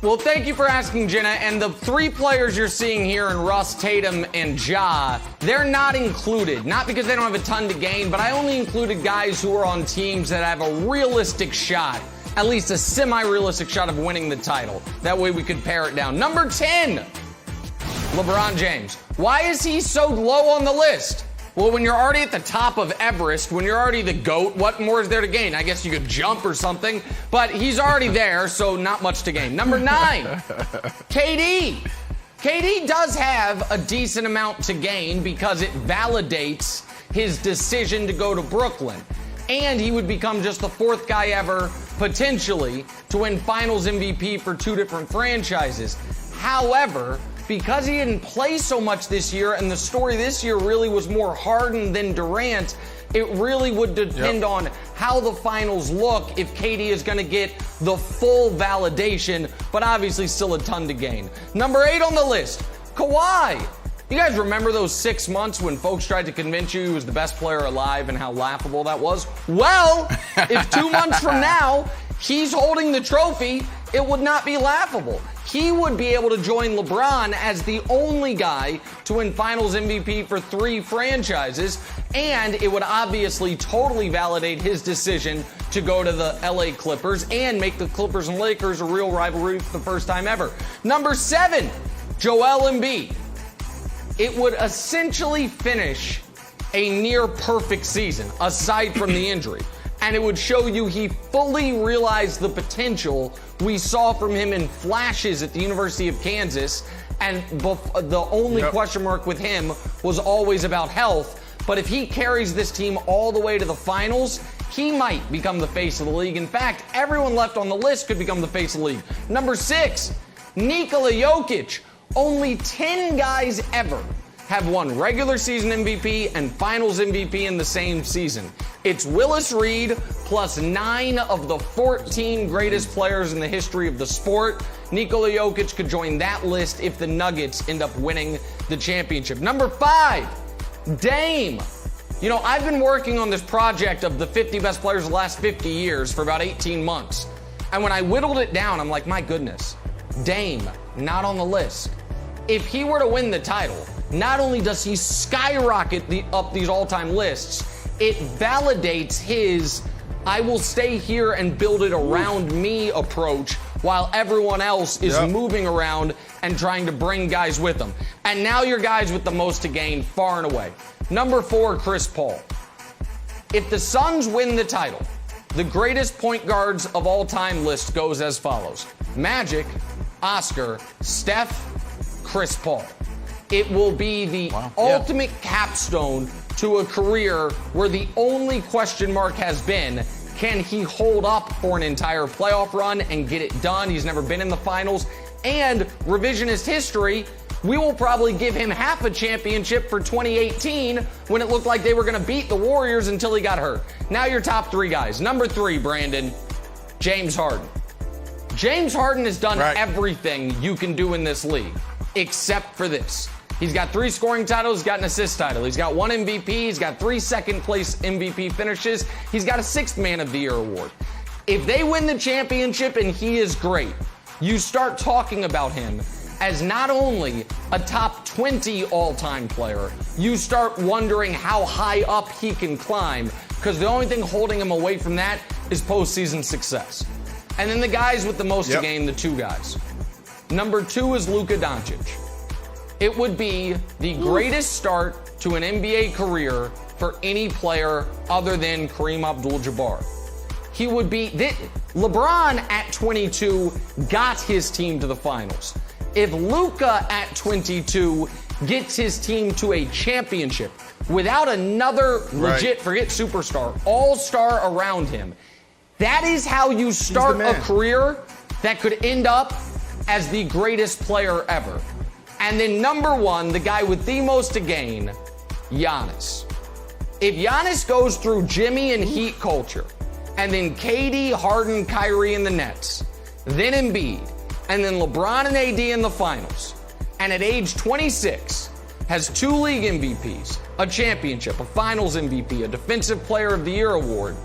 Well, thank you for asking, Jenna. And the three players you're seeing here in Russ, Tatum, and Ja, they're not included. Not because they don't have a ton to gain, but I only included guys who are on teams that have a realistic shot, at least a semi-realistic shot of winning the title. That way we could pare it down. Number 10, LeBron James. Why is he so low on the list? Well, when you're already at the top of Everest, when you're already the GOAT, what more is there to gain? I guess you could jump or something, but he's already there, so not much to gain. Number 9, KD. KD does have a decent amount to gain because it validates his decision to go to Brooklyn. And he would become just the 4th guy ever, potentially, to win Finals MVP for 2 different franchises. However, because he didn't play so much this year, and the story this year really was more Harden than Durant, it really would depend on how the finals look if KD is going to get the full validation, but obviously still a ton to gain. Number 8 on the list, Kawhi. You guys remember those 6 months when folks tried to convince you he was the best player alive and how laughable that was? Well, if 2 months from now he's holding the trophy, it would not be laughable. He would be able to join LeBron as the only guy to win Finals MVP for 3 franchises, and it would obviously totally validate his decision to go to the LA Clippers and make the Clippers and Lakers a real rivalry for the first time ever. Number 7, Joel Embiid. It would essentially finish a near perfect season, aside from the injury. And it would show you he fully realized the potential we saw from him in flashes at the University of Kansas. And the only question mark with him was always about health. But if he carries this team all the way to the finals, he might become the face of the league. In fact, everyone left on the list could become the face of the league. Number 6, Nikola Jokic. Only 10 guys ever have won regular season MVP and finals MVP in the same season. It's Willis Reed plus 9 of the 14 greatest players in the history of the sport. Nikola Jokic could join that list if the Nuggets end up winning the championship. Number 5, Dame. You know, I've been working on this project of the 50 best players of the last 50 years for about 18 months. And when I whittled it down, I'm like, my goodness, Dame, not on the list. If he were to win the title, not only does he skyrocket up these all-time lists, it validates his I will stay here and build it around me approach while everyone else is moving around and trying to bring guys with them. And now your guys with the most to gain far and away. Number 4, Chris Paul. If the Suns win the title, the greatest point guards of all time list goes as follows: Magic, Oscar, Steph, Chris Paul. It will be the ultimate capstone to a career where the only question mark has been, can he hold up for an entire playoff run and get it done? He's never been in the finals. And revisionist history, we will probably give him half a championship for 2018 when it looked like they were going to beat the Warriors until he got hurt. Now your top 3 guys. Number 3, Brandon, James Harden. James Harden has done everything you can do in this league, except for this. He's got 3 scoring titles, he's got an assist title, he's got 1 MVP, he's got 3 second-place MVP finishes, he's got a 6th Man of the Year award. If they win the championship and he is great, you start talking about him as not only a top 20 all-time player, you start wondering how high up he can climb, because the only thing holding him away from that is postseason success. And then the guys with the most to gain, the 2 guys. Number 2 is Luka Doncic. It would be the greatest start to an NBA career for any player other than Kareem Abdul-Jabbar. He would be... LeBron at 22 got his team to the finals. If Luka at 22 gets his team to a championship without another legit, forget superstar, all-star around him, that is how you start a career that could end up as the greatest player ever. And then number 1, the guy with the most to gain, Giannis. If Giannis goes through Jimmy and Heat culture, and then KD, Harden, Kyrie in the Nets, then Embiid, and then LeBron and AD in the finals, and at age 26 has 2 league MVPs, a championship, a finals MVP, a defensive player of the year award,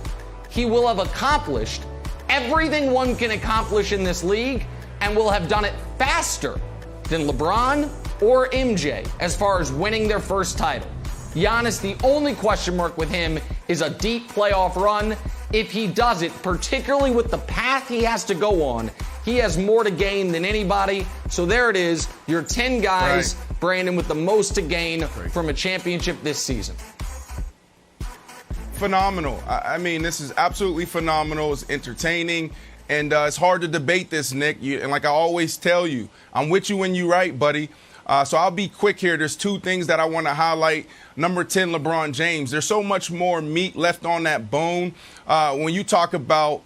he will have accomplished everything one can accomplish in this league and will have done it faster than LeBron or MJ as far as winning their first title. Giannis, the only question mark with him is a deep playoff run. If he does it, particularly with the path he has to go on, he has more to gain than anybody. So there it is, your 10 guys, right. Brandon, with the most to gain from a championship this season. Phenomenal. I mean, this is absolutely phenomenal. It's entertaining. And it's hard to debate this, Nick. And like I always tell you, I'm with you when you're right, buddy. So I'll be quick here. There's two things that I want to highlight. Number 10, LeBron James. There's so much more meat left on that bone. When you talk about,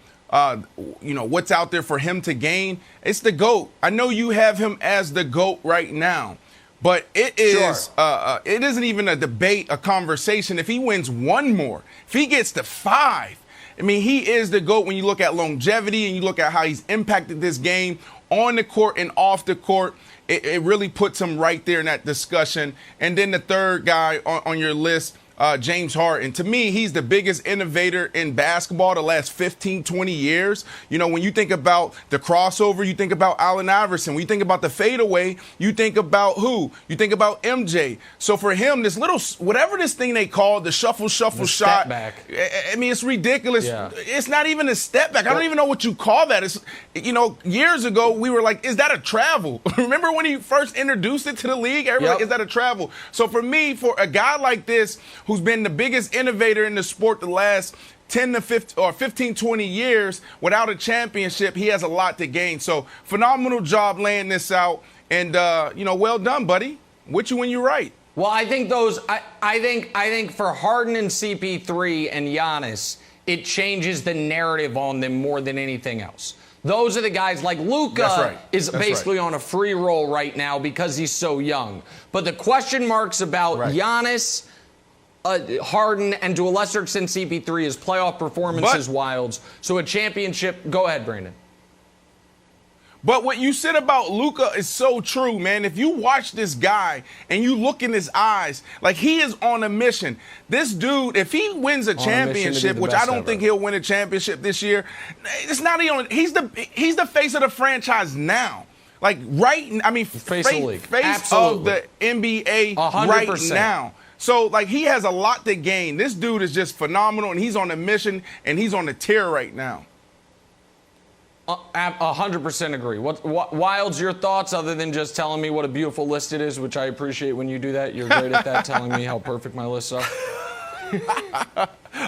what's out there for him to gain, it's the GOAT. I know you have him as the GOAT right now. But it is, it isn't even a debate, a conversation. If he wins one more, if he gets to 5, I mean, he is the GOAT when you look at longevity and you look at how he's impacted this game on the court and off the court. It really puts him right there in that discussion. And then the third guy on your list, James Harden. To me, he's the biggest innovator in basketball the last 15, 20 years. You know, when you think about the crossover, you think about Allen Iverson. When you think about the fadeaway, you think about who? You think about MJ. So for him, this little, whatever this thing they call the shuffle shot. Step back. I mean, it's ridiculous. Yeah. It's not even a step back. I don't even know what you call that. It's, years ago, we were like, is that a travel? Remember when he first introduced it to the league? Everybody like, is that a travel? So for me, for a guy like this, who's been the biggest innovator in the sport the last 10 to 15 or 15, 20 years without a championship, he has a lot to gain. So phenomenal job laying this out. And, well done, buddy. With you when you're right. Well, I think I think for Harden and CP3 and Giannis, it changes the narrative on them more than anything else. Those are the guys like Luka is basically on a free roll right now because he's so young. But the question marks about Giannis, Harden, and to a lesser extent CP3 is playoff performances, Wilds. So a championship. Go ahead, Brandon. But what you said about Luka is so true, man. If you watch this guy and you look in his eyes, like he is on a mission. This dude, if he wins a championship, which I don't think he'll win a championship this year, it's not even. He's the face of the franchise now. Like face of the NBA 100%. Right now. So, he has a lot to gain. This dude is just phenomenal, and he's on a mission, and he's on a tear right now. 100% agree. Wilds, your thoughts other than just telling me what a beautiful list it is, which I appreciate when you do that. You're great at that, telling me how perfect my lists are.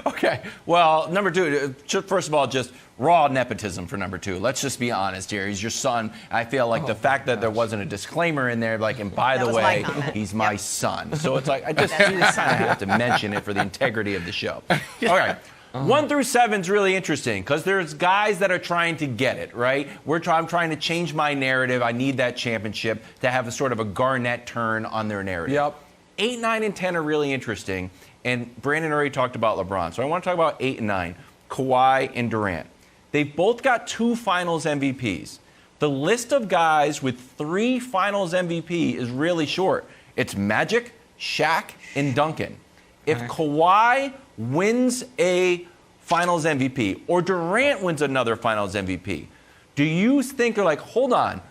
Okay. Well, number 2, first of all, just raw nepotism for number 2. Let's just be honest here. He's your son. I feel like the fact that there wasn't a disclaimer in there, and by the way, he's my son. So it's like, I just have to mention it for the integrity of the show. All right. 1 through 7 is really interesting because there's guys that are trying to get it, right? I'm trying to change my narrative. I need that championship to have a sort of a Garnett turn on their narrative. Yep. 8, 9, and 10 are really interesting. And Brandon already talked about LeBron. So I want to talk about 8 and 9, Kawhi and Durant. They've both got 2 finals MVPs. The list of guys with 3 finals MVP is really short. It's Magic, Shaq, and Duncan. If Kawhi wins a finals MVP or Durant wins another finals MVP, do you think they're like, hold on,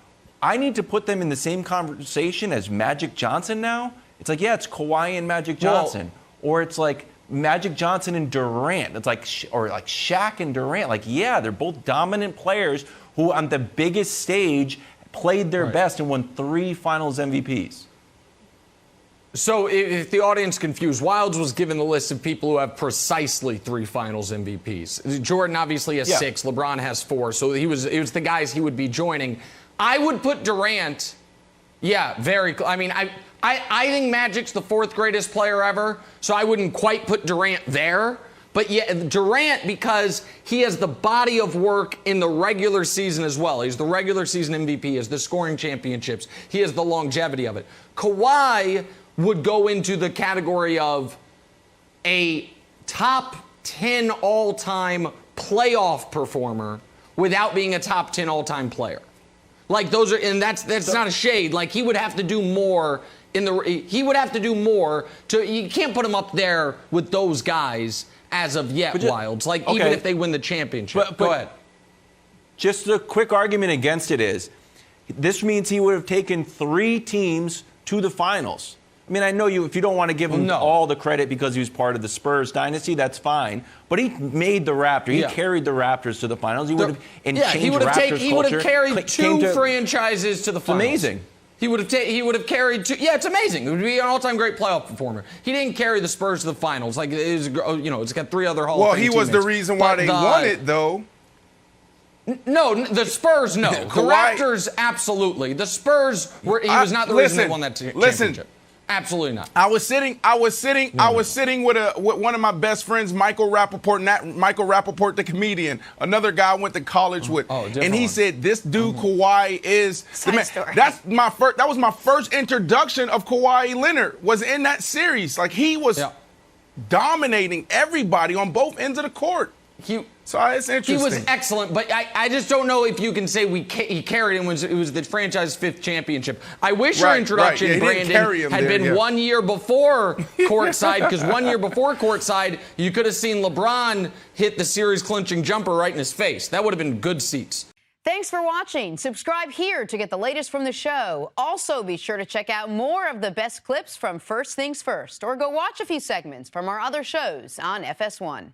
I need to put them in the same conversation as Magic Johnson now? It's like, yeah, it's Kawhi and Magic Johnson. Or it's like Magic Johnson and Durant. It's like, or like Shaq and Durant. Like, yeah, they're both dominant players who on the biggest stage played their best and won 3 finals MVPs. So if the audience confused, Wilds was given the list of people who have precisely 3 finals MVPs. Jordan obviously has 6. LeBron has 4. So it was the guys he would be joining. I would put Durant, I think Magic's the 4th greatest player ever, so I wouldn't quite put Durant there. But yeah, Durant, because he has the body of work in the regular season as well. He's the regular season MVP, he has the scoring championships, he has the longevity of it. Kawhi would go into the category of a top 10 all-time playoff performer without being a top 10 all-time player. Like those are, and that's not a shade. Like he would have to do more you can't put him up there with those guys as of yet, Wilds. Like even if they win the championship. Go ahead. Just a quick argument against it is, This means he would have taken 3 teams to the finals. I mean, I know if you don't want to give him all the credit because he was part of the Spurs dynasty, that's fine. But he made the Raptors. He carried the Raptors to the finals. He would have He would have carried 2 franchises to the finals. It's amazing. He would have carried 2. Yeah, it's amazing. It would be an all-time great playoff performer. He didn't carry the Spurs to the finals. Like it's got 3 other Hall of Fame teammates. Well, he was the reason why they won it, though. No, the Spurs, no. The Raptors, absolutely. The Spurs were. He was not the reason they won that championship. Absolutely not. I was sitting with one of my best friends, Michael Rappaport, Michael Rappaport, the comedian, another guy I went to college with, and he said, "This dude Kawhi is the man." That was my first introduction of Kawhi Leonard. Was in that series. Like he was dominating everybody on both ends of the court. So it's interesting. He was excellent, but I just don't know if you can say he carried him. It was the franchise's 5th championship. I wish your introduction, Brandon, had been 1 year before courtside, because 1 year before courtside, you could have seen LeBron hit the series-clinching jumper right in his face. That would have been good seats. Thanks for watching. Subscribe here to get the latest from the show. Also, be sure to check out more of the best clips from First Things First, or go watch a few segments from our other shows on FS1.